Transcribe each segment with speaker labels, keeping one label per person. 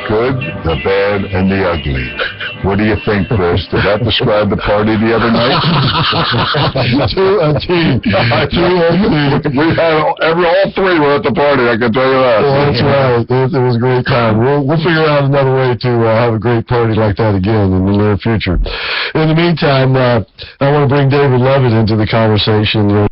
Speaker 1: good, the bad, and the ugly. What do you think, Chris? Did that describe the party the other night?
Speaker 2: To a T.
Speaker 1: We had all three were at the party, I can tell you that.
Speaker 2: Well, that's right. It was a great time. We'll figure out another way to have a great party like that again in the near future. In the meantime, I want to bring David Leavitt into the conversation.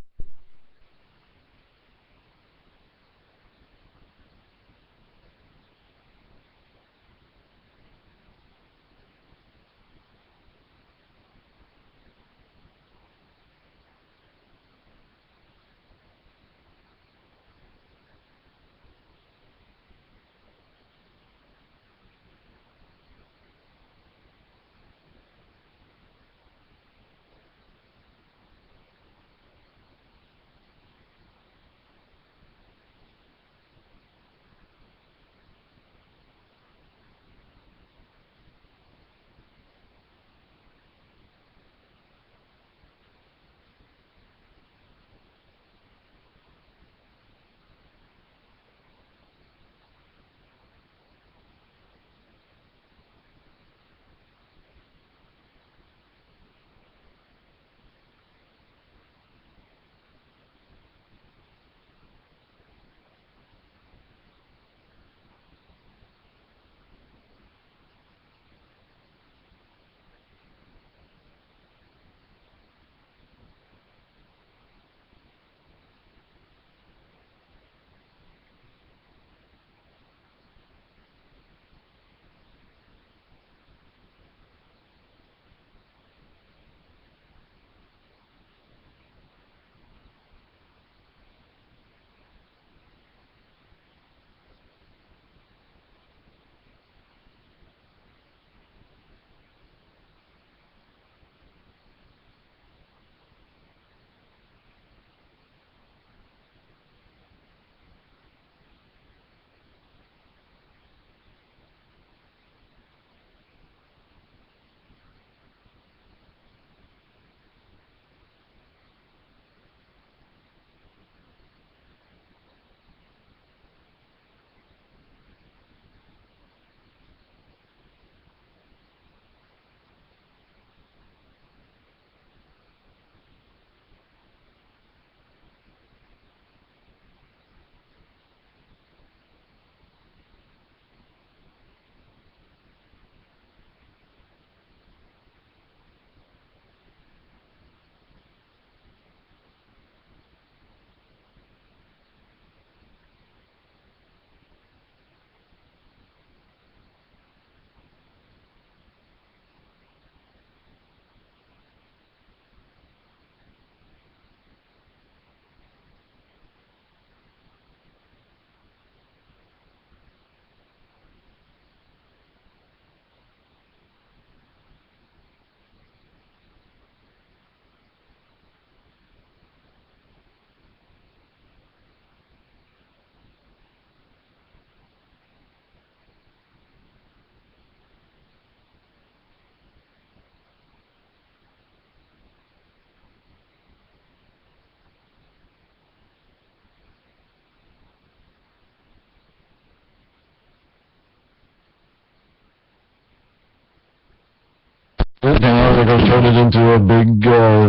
Speaker 2: Now they're going to turn it into a big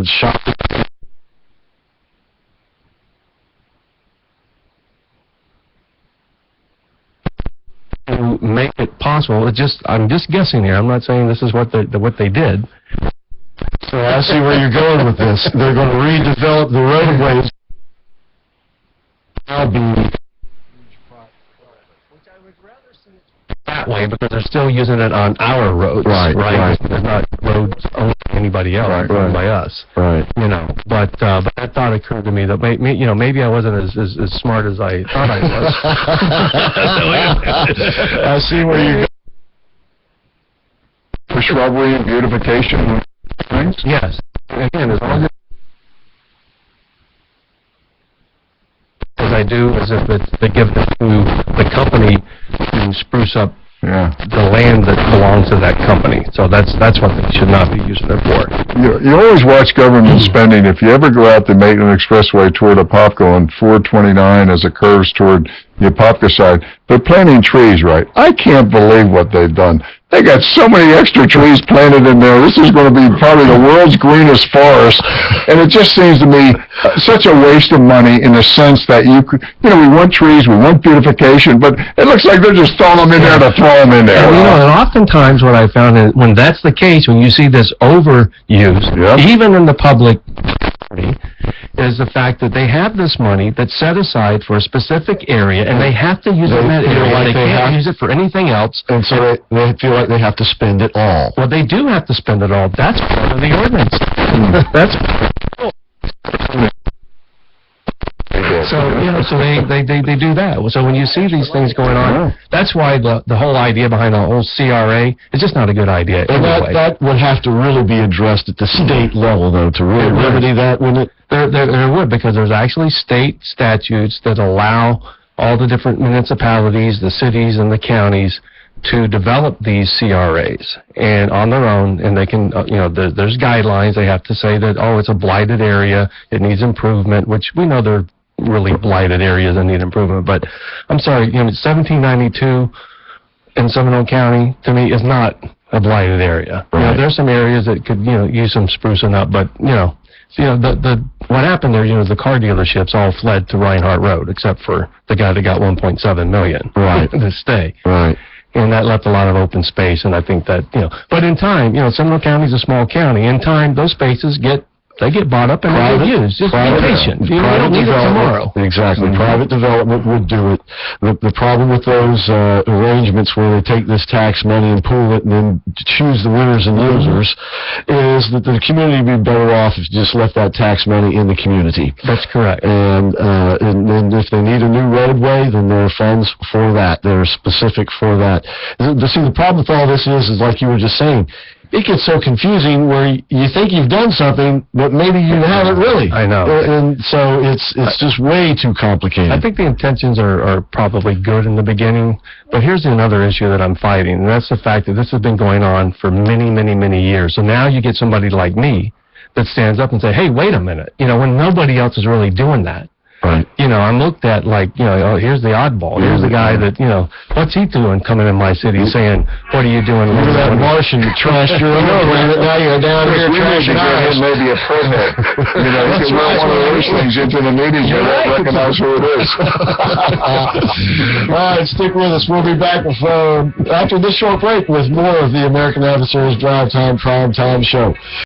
Speaker 2: shop. To make it possible, I'm just guessing here. I'm not saying this is what they did. So I see where you're going with this. They're going to redevelop the roadways. Now be that way because they're still using it on our roads, right? There's not roads owned by anybody else, owned by us, right? You know, but that thought occurred to me that maybe I wasn't as smart as I thought I was. I see where you go.
Speaker 1: For shrubbery and beautification things?
Speaker 2: Yes. Again, as long as I do, as if they give it to the company to spruce up the land that belongs to that company. So that's what they should not be using it for.
Speaker 1: You always watch government spending. If you ever go out the Maitland Expressway toward Apopka on 429 as it curves toward the Apopka side, they're planting trees, right? I can't believe what they've done. They got so many extra trees planted in there. This is going to be probably the world's greenest forest. And it just seems to me such a waste of money in the sense that we want trees, we want beautification, but it looks like they're just throwing them in there to throw them in there.
Speaker 2: And, and oftentimes what I found is when that's the case, when you see this overuse, even in the public property, is the fact that they have this money that's set aside for a specific area, and they have to use it in that area. Like they can't use it for anything else.
Speaker 3: And so they feel like they have to spend it all.
Speaker 2: Well, they do have to spend it all. That's part of the ordinance. That's so so they do that. So when you see these things going on, that's why the whole idea behind the whole CRA is just not a good idea.
Speaker 3: And that would have to really be addressed at the state level, though, to really remedy that, wouldn't it?
Speaker 2: There would, because there's actually state statutes that allow all the different municipalities, the cities and the counties, to develop these CRAs and on their own, and they can, there's guidelines. They have to say that, it's a blighted area, it needs improvement, which we know they're really blighted areas that need improvement. But I'm sorry, 1792 in Seminole County, to me, is not a blighted area.
Speaker 3: Right.
Speaker 2: There's some areas that could, use some sprucing up, but, what happened there, the car dealerships all fled to Reinhardt Road, except for the guy that got $1.7 million to stay.
Speaker 3: Right.
Speaker 2: And that left a lot of open space, and I think that, but in time, Seminole County's a small county. In time, those spaces get bought up and they get used. Just be patient. You don't need it tomorrow.
Speaker 3: Exactly. Private development would do it. The problem with those arrangements where they take this tax money and pool it and then choose the winners and losers is that the community would be better off if you just left that tax money in the community.
Speaker 2: That's correct.
Speaker 3: And if they need a new roadway, then there are funds for that. They're specific for that. See, the problem with all this is like you were just saying, it gets so confusing where you think you've done something, but maybe you haven't really.
Speaker 2: I know.
Speaker 3: And so it's just way too complicated.
Speaker 2: I think the intentions are probably good in the beginning, but here's another issue that I'm fighting, and that's the fact that this has been going on for many, many, many years. So now you get somebody like me that stands up and say, hey, wait a minute, when nobody else is really doing that.
Speaker 3: Right.
Speaker 2: I'm looked at like, here's the oddball. Here's the guy that, what's he doing coming in my city saying, what are you doing?
Speaker 3: Look at that Martian that trashed your own land. Now you're down here trashing ours.
Speaker 1: Maybe a permit. You can run one of those things into the meeting. You don't recognize who it is.
Speaker 3: All right, stick with us. We'll be back after this short break with more of the American Adversaries Drive Time Prime Time Show.